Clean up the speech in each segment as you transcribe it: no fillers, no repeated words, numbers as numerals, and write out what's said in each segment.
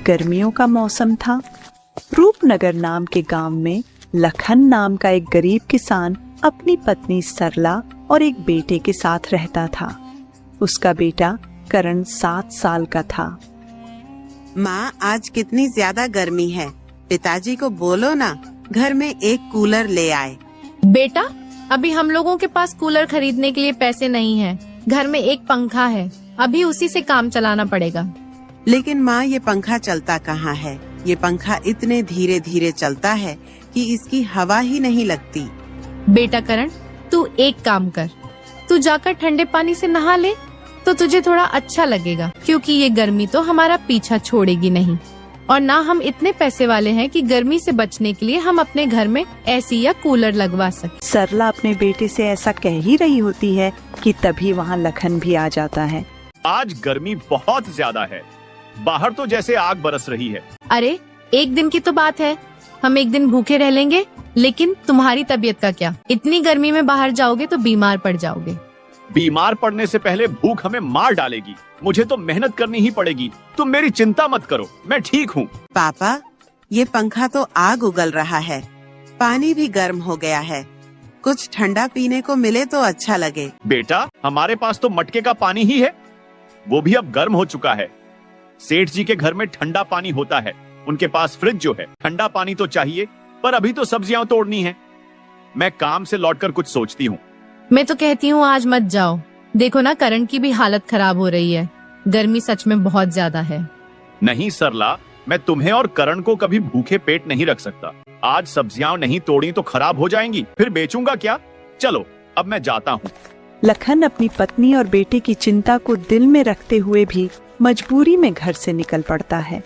गर्मियों का मौसम था। रूपनगर नाम के गांव में लखन नाम का एक गरीब किसान अपनी पत्नी सरला और एक बेटे के साथ रहता था। उसका बेटा करण 7 साल का था। माँ, आज कितनी ज्यादा गर्मी है, पिताजी को बोलो ना घर में एक कूलर ले आए। बेटा, अभी हम लोगों के पास कूलर खरीदने के लिए पैसे नहीं हैं। घर में एक पंखा है, अभी उसी से काम चलाना पड़ेगा। लेकिन माँ, ये पंखा चलता कहाँ है? ये पंखा इतने धीरे धीरे चलता है कि इसकी हवा ही नहीं लगती। बेटा करण, तू एक काम कर, तू जाकर ठंडे पानी से नहा ले तो तुझे थोड़ा अच्छा लगेगा, क्योंकि ये गर्मी तो हमारा पीछा छोड़ेगी नहीं। और ना हम इतने पैसे वाले हैं कि गर्मी से बचने के लिए हम अपने घर में एसी या कूलर लगवा सके। सरला अपने बेटे से ऐसा कह ही रही होती है कि तभी वहाँ लखन भी आ जाता है। आज गर्मी बहुत ज्यादा है, बाहर तो जैसे आग बरस रही है। अरे, एक दिन की तो बात है, हम एक दिन भूखे रह लेंगे। लेकिन तुम्हारी तबीयत का क्या? इतनी गर्मी में बाहर जाओगे तो बीमार पड़ जाओगे। बीमार पड़ने से पहले भूख हमें मार डालेगी। मुझे तो मेहनत करनी ही पड़ेगी। तुम मेरी चिंता मत करो, मैं ठीक हूँ। पापा, ये पंखा तो आग उगल रहा है, पानी भी गर्म हो गया है। कुछ ठंडा पीने को मिले तो अच्छा लगे। बेटा, हमारे पास तो मटके का पानी ही है, वो भी अब गर्म हो चुका है। सेठ जी के घर में ठंडा पानी होता है, उनके पास फ्रिज जो है। ठंडा पानी तो चाहिए, पर अभी तो सब्जियां तोड़नी है। मैं काम से लौटकर कुछ सोचती हूँ। मैं तो कहती हूँ आज मत जाओ। देखो ना, करण की भी हालत खराब हो रही है। गर्मी सच में बहुत ज्यादा है। नहीं सरला, मैं तुम्हें और करण को कभी भूखे पेट नहीं रख सकता। आज सब्जियां नहीं तोड़ी तो खराब हो जाएंगी, फिर बेचूंगा क्या? चलो अब मैं जाता हूँ। लखन अपनी पत्नी और बेटे की चिंता को दिल में रखते हुए भी मजबूरी में घर से निकल पड़ता है।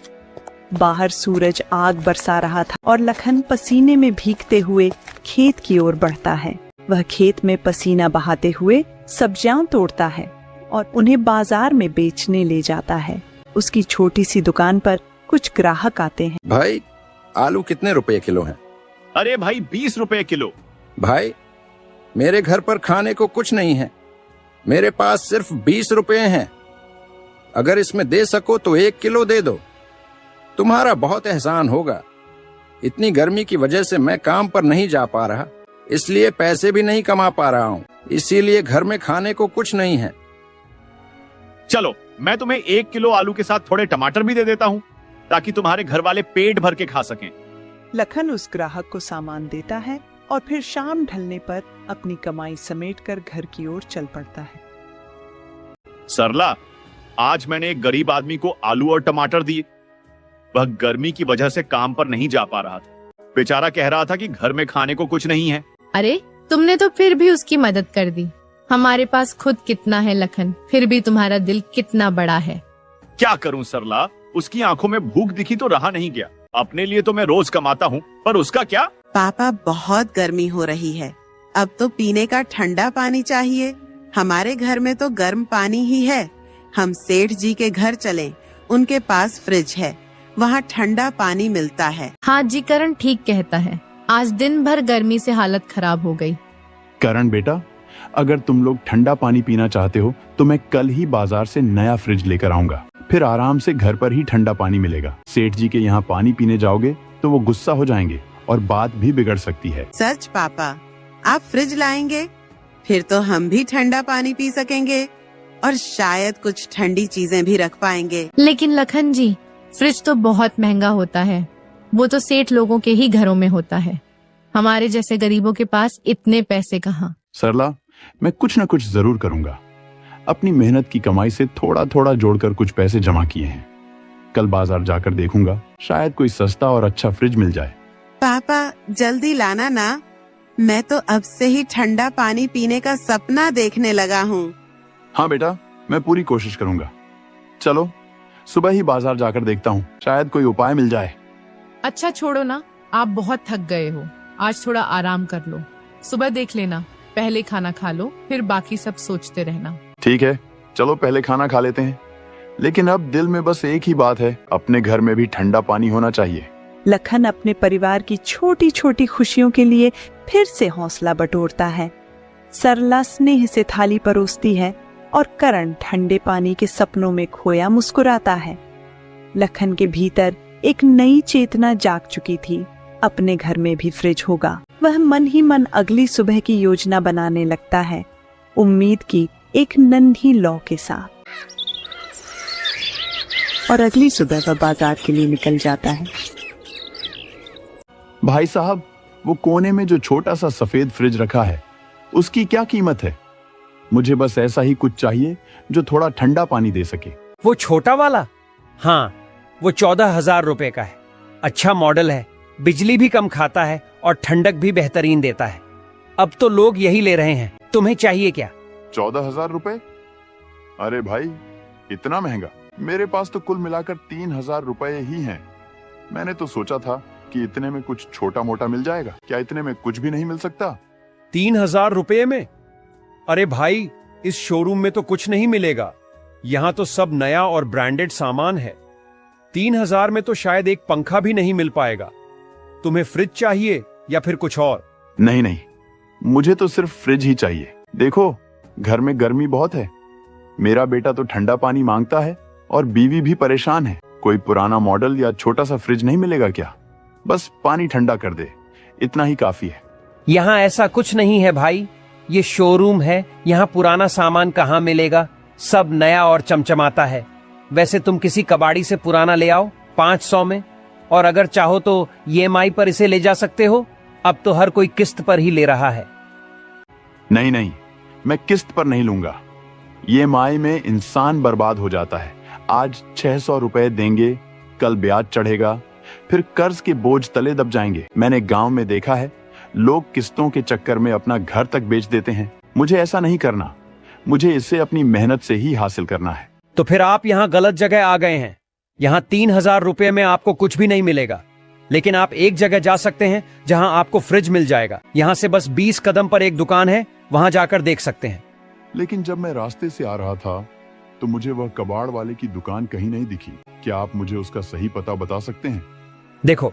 बाहर सूरज आग बरसा रहा था और लखन पसीने में भीगते हुए खेत की ओर बढ़ता है। वह खेत में पसीना बहाते हुए सब्जियां तोड़ता है और उन्हें बाजार में बेचने ले जाता है। उसकी छोटी सी दुकान पर कुछ ग्राहक आते हैं। भाई, आलू कितने रुपए किलो हैं? अरे भाई, 20 रुपए किलो। भाई, मेरे घर पर खाने को कुछ नहीं है, मेरे पास सिर्फ 20 रुपए हैं। अगर इसमें दे सको तो 1 किलो दे दो, तुम्हारा बहुत एहसान होगा। इतनी गर्मी की वजह से मैं काम पर नहीं जा पा रहा, इसलिए पैसे भी नहीं कमा पा रहा हूँ, इसीलिए घर में खाने को कुछ नहीं है। चलो, मैं तुम्हें 1 किलो आलू के साथ थोड़े टमाटर भी दे देता हूँ, ताकि तुम्हारे घर वाले पेट भर के खा सकें। लखन उस ग्राहक को सामान देता है और फिर शाम ढलने पर अपनी कमाई समेटकर घर की ओर चल पड़ता है। सरला, आज मैंने एक गरीब आदमी को आलू और टमाटर दिए। वह गर्मी की वजह से काम पर नहीं जा पा रहा था। बेचारा कह रहा था कि घर में खाने को कुछ नहीं है। अरे, तुमने तो फिर भी उसकी मदद कर दी। हमारे पास खुद कितना है लखन, फिर भी तुम्हारा दिल कितना बड़ा है। क्या करूं सरला, उसकी आंखों में भूख दिखी तो रहा नहीं गया। अपने लिए तो मैं रोज कमाता हूँ, पर उसका क्या? पापा, बहुत गर्मी हो रही है, अब तो पीने का ठंडा पानी चाहिए। हमारे घर में तो गर्म पानी ही है। हम सेठ जी के घर चलें, उनके पास फ्रिज है, वहाँ ठंडा पानी मिलता है। हाँ जी, करण ठीक कहता है। आज दिन भर गर्मी से हालत खराब हो गई। करण बेटा, अगर तुम लोग ठंडा पानी पीना चाहते हो तो मैं कल ही बाजार से नया फ्रिज लेकर आऊंगा, फिर आराम से घर पर ही ठंडा पानी मिलेगा। सेठ जी के यहाँ पानी पीने जाओगे तो वो गुस्सा हो जाएंगे और बात भी बिगड़ सकती है। सच पापा, आप फ्रिज लाएंगे? फिर तो हम भी ठंडा पानी पी सकेंगे और शायद कुछ ठंडी चीजें भी रख पाएंगे। लेकिन लखन जी, फ्रिज तो बहुत महंगा होता है, वो तो सेठ लोगों के ही घरों में होता है। हमारे जैसे गरीबों के पास इतने पैसे कहाँ। सरला, मैं कुछ न कुछ जरूर करूंगा। अपनी मेहनत की कमाई से थोड़ा थोड़ा जोड़कर कुछ पैसे जमा किए हैं। कल बाजार जाकर देखूंगा, शायद कोई सस्ता और अच्छा फ्रिज मिल जाए। पापा, जल्दी लाना ना, मैं तो अब से ही ठंडा पानी पीने का सपना देखने लगा हूँ। हाँ बेटा, मैं पूरी कोशिश करूंगा। चलो, सुबह ही बाजार जाकर देखता हूँ, शायद कोई उपाय मिल जाए। अच्छा छोड़ो ना, आप बहुत थक गए हो, आज थोड़ा आराम कर लो। सुबह देख लेना, पहले खाना खा लो, फिर बाकी सब सोचते रहना। ठीक है, चलो पहले खाना खा लेते हैं। लेकिन अब दिल में बस एक ही बात है, अपने घर में भी ठंडा पानी होना चाहिए। लखन अपने परिवार की छोटी छोटी खुशियों के लिए फिर से हौसला बटोरता है। सरला स्नेह से थाली परोसती है और करण ठंडे पानी के सपनों में खोया मुस्कुराता है। लखन के भीतर एक नई चेतना जाग चुकी थी। अपने घर में भी फ्रिज होगा। वह मन ही मन अगली सुबह की योजना बनाने लगता है, उम्मीद की एक नन्ही लौ के साथ। और अगली सुबह वह बाजार के लिए निकल जाता है। भाई साहब, वो कोने में जो छोटा सा सफेद फ्रिज रखा है, उसकी क्या कीमत है? मुझे बस ऐसा ही कुछ चाहिए जो थोड़ा ठंडा पानी दे सके। वो छोटा वाला? हाँ, वो 14,000 रुपए का है। अच्छा मॉडल है, बिजली भी कम खाता है और ठंडक भी बेहतरीन देता है। अब तो लोग यही ले रहे हैं। तुम्हें चाहिए क्या? 14,000 रुपए? अरे भाई, इतना महंगा? मेरे पास तो कुल मिलाकर 3,000 रुपए ही हैं। मैंने तो सोचा था कि इतने में कुछ छोटा मोटा मिल जाएगा। क्या इतने में कुछ भी नहीं मिल सकता? 3,000 रुपए में? अरे भाई, इस शोरूम में तो कुछ नहीं मिलेगा। यहाँ तो सब नया और ब्रांडेड सामान है। 3,000 में तो शायद एक पंखा भी नहीं मिल पाएगा। तुम्हें फ्रिज चाहिए या फिर कुछ और? नहीं नहीं, मुझे तो सिर्फ फ्रिज ही चाहिए। देखो, घर में गर्मी बहुत है। मेरा बेटा तो ठंडा पानी मांगता है और बीवी भी परेशान है। कोई पुराना मॉडल या छोटा सा फ्रिज नहीं मिलेगा क्या? बस पानी ठंडा कर दे, इतना ही काफी है। यहाँ ऐसा कुछ नहीं है भाई, ये शोरूम है। यहाँ पुराना सामान कहाँ मिलेगा? सब नया और चमचमाता है। वैसे तुम किसी कबाड़ी से पुराना ले आओ 500 में, और अगर चाहो तो EMI पर इसे ले जा सकते हो। अब तो हर कोई किस्त पर ही ले रहा है। नहीं नहीं, मैं किस्त पर नहीं लूंगा। EMI में इंसान बर्बाद हो जाता है। आज 600 रुपए देंगे, कल ब्याज चढ़ेगा, फिर कर्ज के बोझ तले दब जाएंगे। मैंने गांव में देखा है, लोग किस्तों के चक्कर में अपना घर तक बेच देते हैं। मुझे ऐसा नहीं करना। मुझे इसे अपनी मेहनत से ही हासिल करना है। तो फिर आप यहाँ गलत जगह आ गए हैं। यहाँ 3,000 रुपए में आपको कुछ भी नहीं मिलेगा। लेकिन आप एक जगह जा सकते हैं जहाँ आपको फ्रिज मिल जाएगा। यहाँ से बस 20 कदम पर एक दुकान है, वहां जाकर देख सकते हैं। लेकिन जब मैं रास्ते से आ रहा था तो मुझे वह कबाड़ वाले की दुकान कहीं नहीं दिखी। क्या आप मुझे उसका सही पता बता सकते हैं? देखो,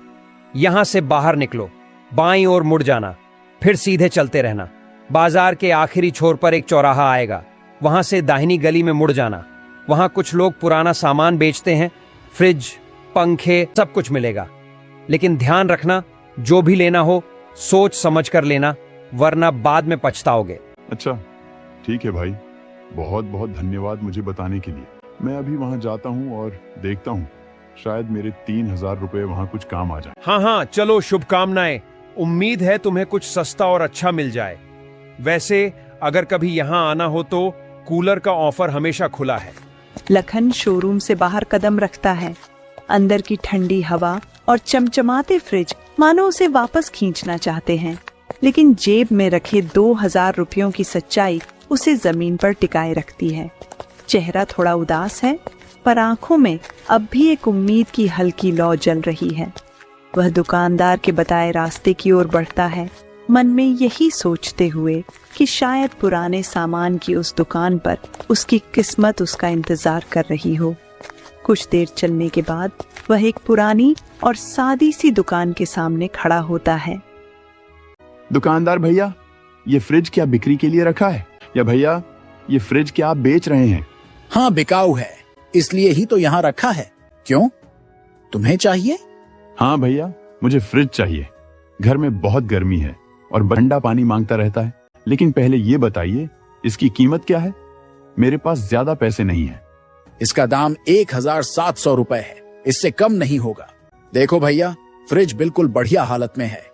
यहाँ से बाहर निकलो, बाईं ओर मुड़ जाना, फिर सीधे चलते रहना। बाजार के आखिरी छोर पर एक चौराहा आएगा, वहां से दाहिनी गली में मुड़ जाना। वहां कुछ लोग पुराना सामान बेचते हैं, फ्रिज, पंखे, सब कुछ मिलेगा। लेकिन ध्यान रखना, जो भी लेना हो सोच समझ कर लेना, वरना बाद में पछताओगे। अच्छा, ठीक है भाई, बहुत बहुत धन्यवाद मुझे बताने के लिए। मैं अभी वहां जाता हूँ और देखता हूँ, शायद मेरे 3,000 रुपए वहां कुछ काम आ जाए। हाँ हाँ, चलो, शुभकामनाएं। उम्मीद है तुम्हें कुछ सस्ता और अच्छा मिल जाए। वैसे अगर कभी यहाँ आना हो तो कूलर का ऑफर हमेशा खुला है। लखन शोरूम से बाहर कदम रखता है। अंदर की ठंडी हवा और चमचमाते फ्रिज मानो उसे वापस खींचना चाहते हैं, लेकिन जेब में रखे 2,000 रुपयों की सच्चाई उसे जमीन पर टिकाए रखती है। चेहरा थोड़ा उदास है, पर आंखों में अब भी एक उम्मीद की हल्की लौ जल रही है। वह दुकानदार के बताए रास्ते की ओर बढ़ता है, मन में यही सोचते हुए कि शायद पुराने सामान की उस दुकान पर उसकी किस्मत उसका इंतजार कर रही हो। कुछ देर चलने के बाद वह एक पुरानी और सादी सी दुकान के सामने खड़ा होता है। दुकानदार भैया, ये फ्रिज क्या बिक्री के लिए रखा है? या भैया, ये फ्रिज क्या आप बेच रहे हैं? हाँ, बिकाऊ है, इसलिए ही तो यहाँ रखा है। क्यों, तुम्हें चाहिए? हाँ भैया, मुझे फ्रिज चाहिए। घर में बहुत गर्मी है और ठंडा पानी मांगता रहता है। लेकिन पहले ये बताइए, इसकी कीमत क्या है? मेरे पास ज्यादा पैसे नहीं है। इसका दाम 1,700 रुपए है, इससे कम नहीं होगा। देखो भैया, फ्रिज बिल्कुल बढ़िया हालत में है।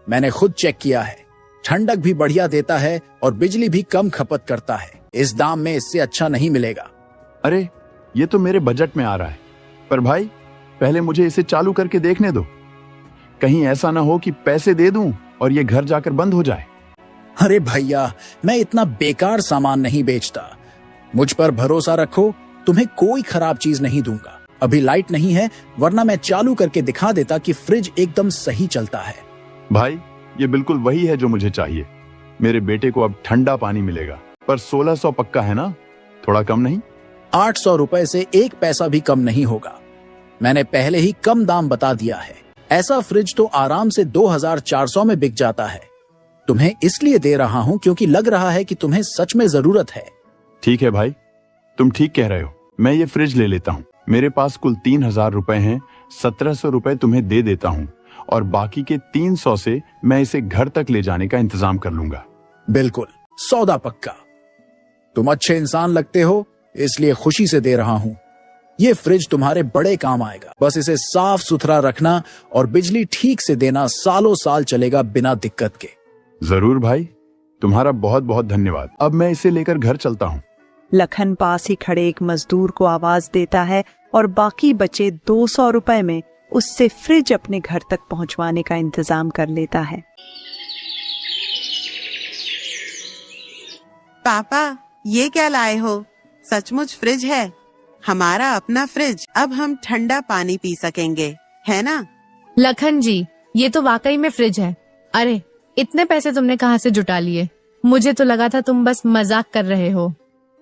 मैंने खुद चेक किया है, ठंडक भी बढ़िया देता है और बिजली भी कम खपत करता है। इस दाम में इससे अच्छा नहीं मिलेगा। अरे, ये तो मेरे बजट में आ रहा है। पर भाई, पहले मुझे इसे चालू करके देखने दो। कहीं ऐसा ना हो कि पैसे दे दूं और ये घर जाकर बंद हो जाए। अरे भैया, मैं इतना बेकार सामान नहीं बेचता। मुझ पर भरोसा रखो, तुम्हें कोई खराब चीज नहीं दूंगा। अभी लाइट नहीं है, वरना मैं चालू करके दिखा देता कि फ्रिज एकदम सही चलता है। भाई, ये बिल्कुल वही है जो मुझे चाहिए। मेरे बेटे को अब ठंडा पानी मिलेगा। पर 1,600 पक्का है ना? थोड़ा कम नहीं? 800 रुपए से 1 पैसा भी कम नहीं होगा। मैंने पहले ही कम दाम बता दिया है। ऐसा फ्रिज तो आराम से 2,400 में बिक जाता है। तुम्हें इसलिए दे रहा हूं क्योंकि लग रहा है कि तुम्हें सच में जरूरत है। ठीक है भाई, तुम ठीक कह रहे हो। मैं ये फ्रिज ले लेता हूँ। मेरे पास कुल 3,000 रुपए हैं। 1,700 रुपए तुम्हें दे देता हूँ और बाकी के 300 से मैं इसे घर तक ले जाने का इंतजाम कर लूंगा। बिल्कुल, सौदा पक्का। तुम अच्छे इंसान लगते हो, इसलिए खुशी से दे रहा हूं। ये फ्रिज तुम्हारे बड़े काम आएगा। बस इसे साफ सुथरा रखना और बिजली ठीक से देना, सालों साल चलेगा बिना दिक्कत के। जरूर भाई, तुम्हारा बहुत बहुत धन्यवाद। अब मैं इसे लेकर घर चलता हूँ। लखन पास ही खड़े एक मजदूर को आवाज देता है और बाकी बचे 200 रुपए में उससे फ्रिज अपने घर तक पहुंचवाने का इंतजाम कर लेता है। पापा, ये क्या लाए हो? सचमुच फ्रिज है, हमारा अपना फ्रिज। अब हम ठंडा पानी पी सकेंगे, है ना? लखन जी, ये तो वाकई में फ्रिज है। अरे, इतने पैसे तुमने कहाँ से जुटा लिए? मुझे तो लगा था तुम बस मजाक कर रहे हो।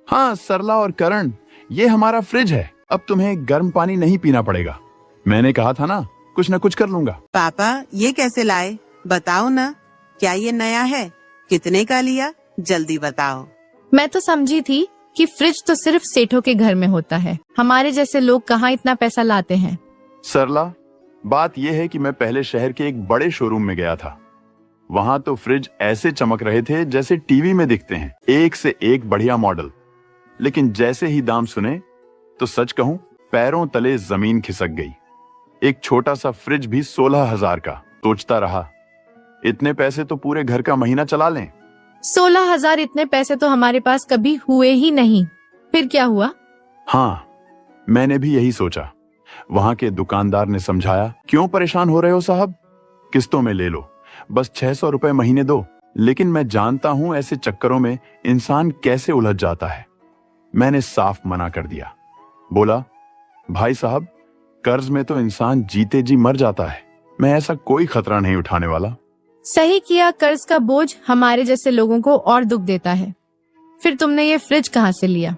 हाँ सरला और करण, ये हमारा फ्रिज है। अब तुम्हें गर्म पानी नहीं पीना पड़ेगा। मैंने कहा था ना, कुछ न कुछ कर लूंगा। पापा, ये कैसे लाए? बताओ ना, क्या ये नया है? कितने का लिया? जल्दी बताओ। मैं तो समझी थी कि फ्रिज तो सिर्फ सेठों के घर में होता है। हमारे जैसे लोग कहाँ इतना पैसा लाते हैं? सरला, बात यह है कि मैं पहले शहर के एक बड़े शोरूम में गया था। वहां तो फ्रिज ऐसे चमक रहे थे जैसे टीवी में दिखते हैं, एक से एक बढ़िया मॉडल। लेकिन जैसे ही दाम सुने तो सच कहूं, पैरों तले जमीन खिसक गई। एक छोटा सा फ्रिज भी 16,000 का। सोचता रहा, इतने पैसे तो पूरे घर का महीना चला लें। 16,000 इतने पैसे तो हमारे पास कभी हुए ही नहीं। फिर क्या हुआ? हाँ, मैंने भी यही सोचा। वहां के दुकानदार ने समझाया, क्यों परेशान हो रहे हो साहब, किस्तों में ले लो, बस 600 रुपए महीने दो। लेकिन मैं जानता हूं ऐसे चक्करों में इंसान कैसे उलझ जाता है। मैंने साफ मना कर दिया। बोला, भाई साहब, कर्ज में तो इंसान जीते जी मर जाता है। मैं ऐसा कोई खतरा नहीं उठाने वाला। सही किया, कर्ज का बोझ हमारे जैसे लोगों को और दुख देता है। फिर तुमने ये फ्रिज कहाँ से लिया?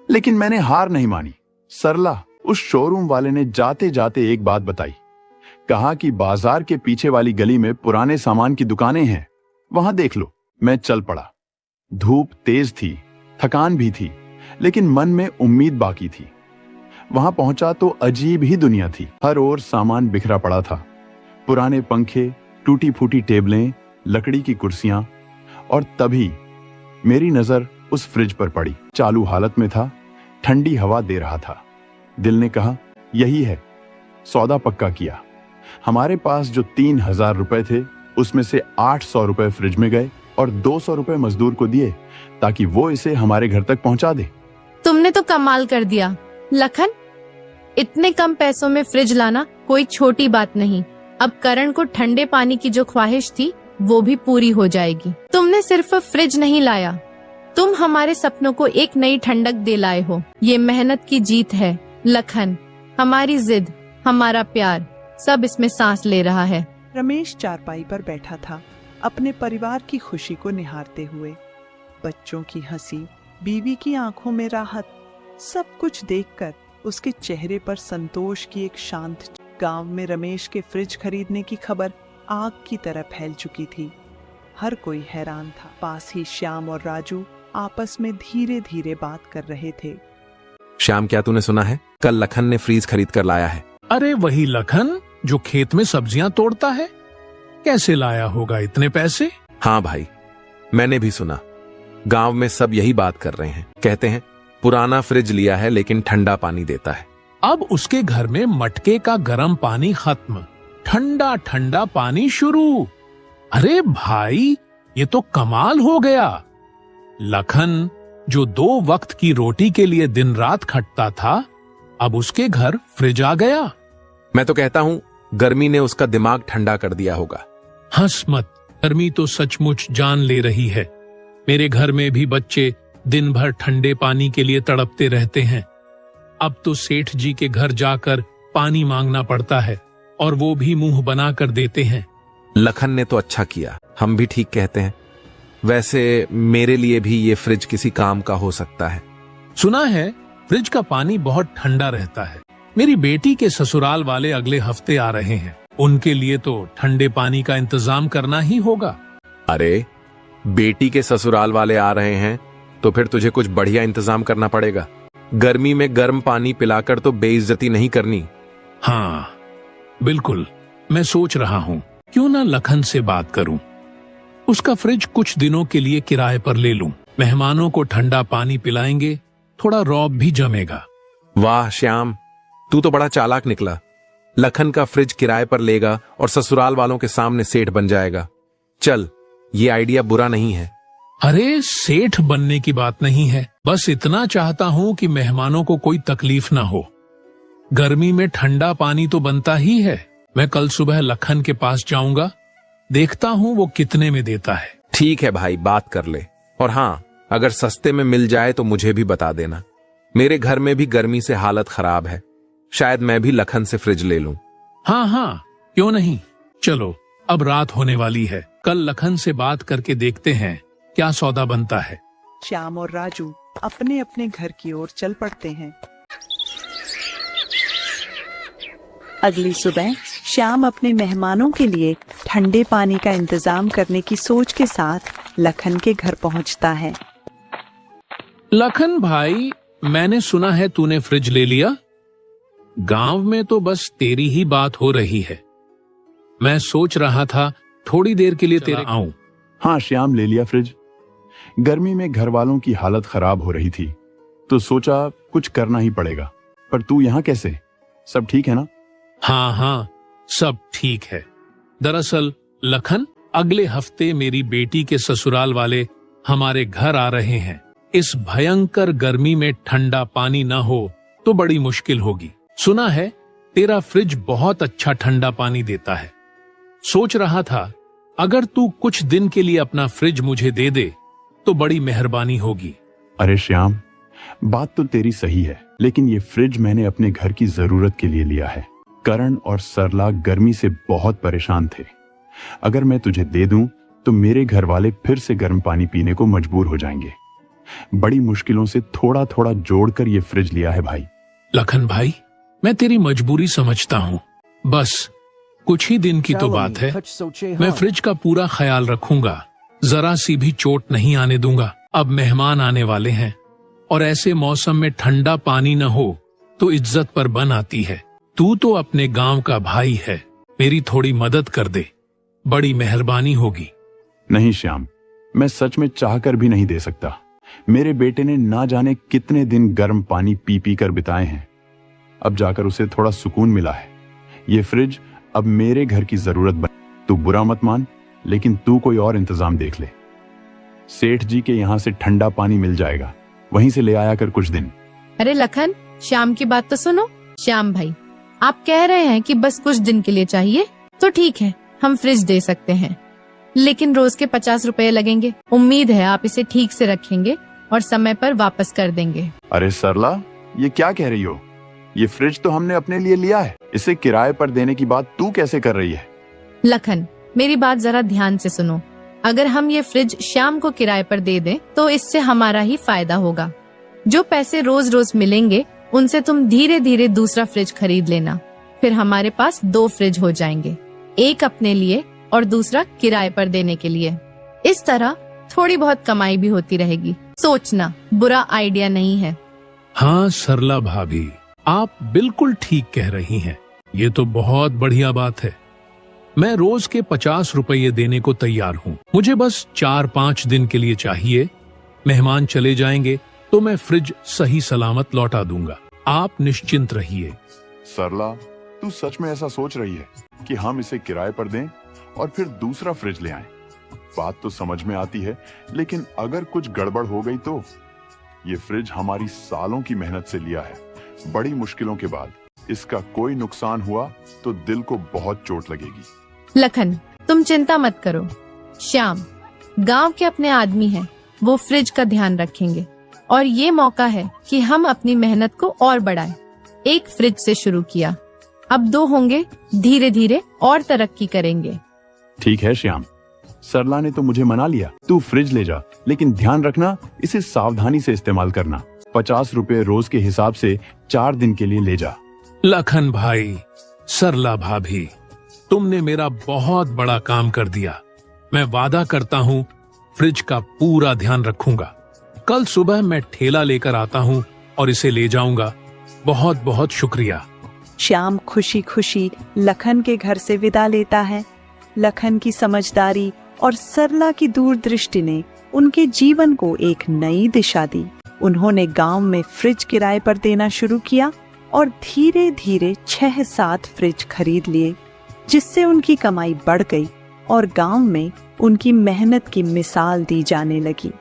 लेकिन मैंने हार नहीं मानी। सरला, उस शोरूम वाले ने जाते जाते एक बात बताई। कहा कि बाजार के पीछे वाली गली में पुराने सामान की दुकानें हैं, वहां देख लो। मैं चल पड़ा। धूप तेज थी, थकान भी थी, लेकिन मन में उम्मीद बाकी थी। वहां पहुंचा तो अजीब ही दुनिया थी। हर ओर सामान बिखरा पड़ा था। पुराने पंखे, टूटी फूटी टेबलें, लकड़ी की कुर्सियां। और तभी मेरी नजर उस फ्रिज पर पड़ी। चालू हालत में था, ठंडी हवा दे रहा था। दिल ने कहा, यही है। सौदा पक्का किया। हमारे पास जो 3,000 रुपए थे, उसमें से 800 रुपए फ्रिज में गए और 200 रुपए मजदूर को दिए ताकि वो इसे हमारे घर तक पहुंचा दे। तुमने तो कमाल कर दिया लखन। इतने कम पैसों में फ्रिज लाना कोई छोटी बात नहीं। अब करण को ठंडे पानी की जो ख्वाहिश थी वो भी पूरी हो जाएगी। तुमने सिर्फ फ्रिज नहीं लाया, तुम हमारे सपनों को एक नई ठंडक दे लाए हो। ये मेहनत की जीत है लखन। हमारी जिद, हमारा प्यार, सब इसमें सांस ले रहा है। रमेश चारपाई पर बैठा था, अपने परिवार की खुशी को निहारते हुए। बच्चों की हंसी, बीवी की आंखों में राहत, सब कुछ देखकर उसके चेहरे पर संतोष की एक शांत। गांव में रमेश के फ्रिज खरीदने की खबर आग की तरह फैल चुकी थी। हर कोई हैरान था। पास ही श्याम और राजू आपस में धीरे धीरे बात कर रहे थे। श्याम, क्या तूने सुना है? कल लखन ने फ्रीज खरीद कर लाया है। अरे वही लखन जो खेत में सब्जियां तोड़ता है? कैसे लाया होगा इतने पैसे? हाँ भाई, मैंने भी सुना। गांव में सब यही बात कर रहे हैं। कहते हैं पुराना फ्रिज लिया है लेकिन ठंडा पानी देता है। अब उसके घर में मटके का गर्म पानी खत्म, ठंडा ठंडा पानी शुरू। अरे भाई, ये तो कमाल हो गया। लखन जो 2 वक्त की रोटी के लिए दिन रात खटता था, अब उसके घर फ्रिज आ गया। मैं तो कहता हूँ गर्मी ने उसका दिमाग ठंडा कर दिया होगा। हंस मत, गर्मी तो सचमुच जान ले रही है। मेरे घर में भी बच्चे दिन भर ठंडे पानी के लिए तड़पते रहते हैं। अब तो सेठ जी के घर जाकर पानी मांगना पड़ता है और वो भी मुंह बना कर देते हैं। लखन ने तो अच्छा किया, हम भी ठीक कहते हैं। वैसे मेरे लिए भी ये फ्रिज किसी काम का हो सकता है। सुना है फ्रिज का पानी बहुत ठंडा रहता है। मेरी बेटी के ससुराल वाले अगले हफ्ते आ रहे हैं, उनके लिए तो ठंडे पानी का इंतजाम करना ही होगा। अरे बेटी के ससुराल वाले आ रहे हैं तो फिर तुझे कुछ बढ़िया इंतजाम करना पड़ेगा। गर्मी में गर्म पानी पिलाकर तो बेइज्जती नहीं करनी। हाँ बिल्कुल, मैं सोच रहा हूँ क्यों ना लखन से बात करूं। उसका फ्रिज कुछ दिनों के लिए किराए पर ले लूं। मेहमानों को ठंडा पानी पिलाएंगे, थोड़ा रौब भी जमेगा। वाह श्याम, तू तो बड़ा चालाक निकला। लखन का फ्रिज किराए पर लेगा और ससुराल वालों के सामने सेठ बन जाएगा। चल, ये आइडिया बुरा नहीं है। अरे सेठ बनने की बात नहीं है, बस इतना चाहता हूँ कि मेहमानों को कोई तकलीफ ना हो। गर्मी में ठंडा पानी तो बनता ही है। मैं कल सुबह लखन के पास जाऊंगा, देखता हूँ वो कितने में देता है। ठीक है भाई, बात कर ले। और हाँ, अगर सस्ते में मिल जाए तो मुझे भी बता देना। मेरे घर में भी गर्मी से हालत खराब है, शायद मैं भी लखन से फ्रिज ले लूं। हाँ हाँ, क्यों नहीं। चलो, अब रात होने वाली है, कल लखन से बात करके देखते हैं क्या सौदा बनता है। श्याम और राजू अपने अपने घर की ओर चल पड़ते हैं। अगली सुबह श्याम अपने मेहमानों के लिए ठंडे पानी का इंतजाम करने की सोच के साथ लखन के घर पहुंचता है। लखन भाई, मैंने सुना है तूने फ्रिज ले लिया। गांव में तो बस तेरी ही बात हो रही है। मैं सोच रहा था थोड़ी देर के लिए तेरे आऊं। हाँ श्याम, ले लिया फ्रिज। गर्मी में घर वालों की हालत खराब हो रही थी तो सोचा कुछ करना ही पड़ेगा। पर तू यहाँ कैसे? सब ठीक है ना? हाँ हाँ, सब ठीक है। दरअसल लखन, अगले हफ्ते मेरी बेटी के ससुराल वाले हमारे घर आ रहे हैं। इस भयंकर गर्मी में ठंडा पानी न हो तो बड़ी मुश्किल होगी। सुना है तेरा फ्रिज बहुत अच्छा ठंडा पानी देता है। सोच रहा था अगर तू कुछ दिन के लिए अपना फ्रिज मुझे दे दे तो बड़ी मेहरबानी होगी। अरे श्याम, बात तो तेरी सही है, लेकिन ये फ्रिज मैंने अपने घर की जरूरत के लिए लिया है। करण और सरला गर्मी से बहुत परेशान थे। अगर मैं तुझे दे दूं तो मेरे घर वाले फिर से गर्म पानी पीने को मजबूर हो जाएंगे। बड़ी मुश्किलों से थोड़ा थोड़ा जोड़कर ये फ्रिज लिया है भाई। लखन भाई, मैं तेरी मजबूरी समझता हूँ। बस कुछ ही दिन की तो बात है। मैं फ्रिज का पूरा ख्याल रखूंगा, जरा सी भी चोट नहीं आने दूंगा। अब मेहमान आने वाले हैं और ऐसे मौसम में ठंडा पानी न हो तो इज्जत पर बन आती है। तू तो अपने गांव का भाई है, मेरी थोड़ी मदद कर दे, बड़ी मेहरबानी होगी। नहीं श्याम, मैं सच में चाहकर भी नहीं दे सकता। मेरे बेटे ने ना जाने कितने दिन गर्म पानी पी पी कर बिताए हैं। अब जाकर उसे थोड़ा सुकून मिला है। ये फ्रिज अब मेरे घर की जरूरत बन। तू बुरा मत मान, लेकिन तू कोई और इंतजाम देख ले। सेठ जी के यहाँ से ठंडा पानी मिल जाएगा, वहीं से ले आया कर कुछ दिन। अरे लखन, श्याम की बात तो सुनो। श्याम भाई, आप कह रहे हैं कि बस कुछ दिन के लिए चाहिए, तो ठीक है, हम फ्रिज दे सकते हैं, लेकिन रोज के 50 रुपए लगेंगे। उम्मीद है आप इसे ठीक से रखेंगे और समय पर वापस कर देंगे। अरे सरला, ये क्या कह रही हो? ये फ्रिज तो हमने अपने लिए लिया है, इसे किराए पर देने की बात तू कैसे कर रही है? लखन, मेरी बात जरा ध्यान से सुनो। अगर हम ये फ्रिज श्याम को किराए पर दे दें तो इससे हमारा ही फायदा होगा। जो पैसे रोज रोज मिलेंगे उनसे तुम धीरे धीरे दूसरा फ्रिज खरीद लेना। फिर हमारे पास 2 फ्रिज हो जाएंगे, एक अपने लिए और दूसरा किराए पर देने के लिए। इस तरह थोड़ी बहुत कमाई भी होती रहेगी। सोचना, बुरा आइडिया नहीं है। हाँ सरला भाभी, आप बिल्कुल ठीक कह रही हैं। ये तो बहुत बढ़िया बात है। मैं रोज के 50 रुपये देने को तैयार हूँ। मुझे बस 4-5 दिन के लिए चाहिए। मेहमान चले जाएंगे तो मैं फ्रिज सही सलामत लौटा दूंगा। आप निश्चिंत रहिए। सरला, तू सच में ऐसा सोच रही है कि हम इसे किराए पर दें और फिर दूसरा फ्रिज ले आएं? बात तो समझ में आती है, लेकिन अगर कुछ गड़बड़ हो गई तो? ये फ्रिज हमारी सालों की मेहनत से लिया है, बड़ी मुश्किलों के बाद। इसका कोई नुकसान हुआ तो दिल को बहुत चोट लगेगी। लखन, तुम चिंता मत करो। श्याम, गांव के अपने आदमी हैं, वो फ्रिज का ध्यान रखेंगे और ये मौका है कि हम अपनी मेहनत को और बढ़ाएं। एक फ्रिज से शुरू किया, अब 2 होंगे, धीरे धीरे और तरक्की करेंगे। ठीक है श्याम, सरला ने तो मुझे मना लिया। तू फ्रिज ले जा, लेकिन ध्यान रखना इसे सावधानी से इस्तेमाल करना। 50 रुपए रोज के हिसाब से 4 दिन के लिए ले जा। लखन भाई, सरला भाभी, तुमने मेरा बहुत बड़ा काम कर दिया। मैं वादा करता हूँ फ्रिज का पूरा ध्यान रखूंगा। कल सुबह मैं ठेला लेकर आता हूँ और इसे ले जाऊंगा। बहुत बहुत शुक्रिया। श्याम खुशी खुशी लखन के घर से विदा लेता है। लखन की समझदारी और सरला की दूरदृष्टि ने उनके जीवन को एक नई दिशा दी। उन्होंने गांव में फ्रिज किराए पर देना शुरू किया और धीरे धीरे 6-7 फ्रिज खरीद लिए, जिससे उनकी कमाई बढ़ गई और गांव में उनकी मेहनत की मिसाल दी जाने लगी।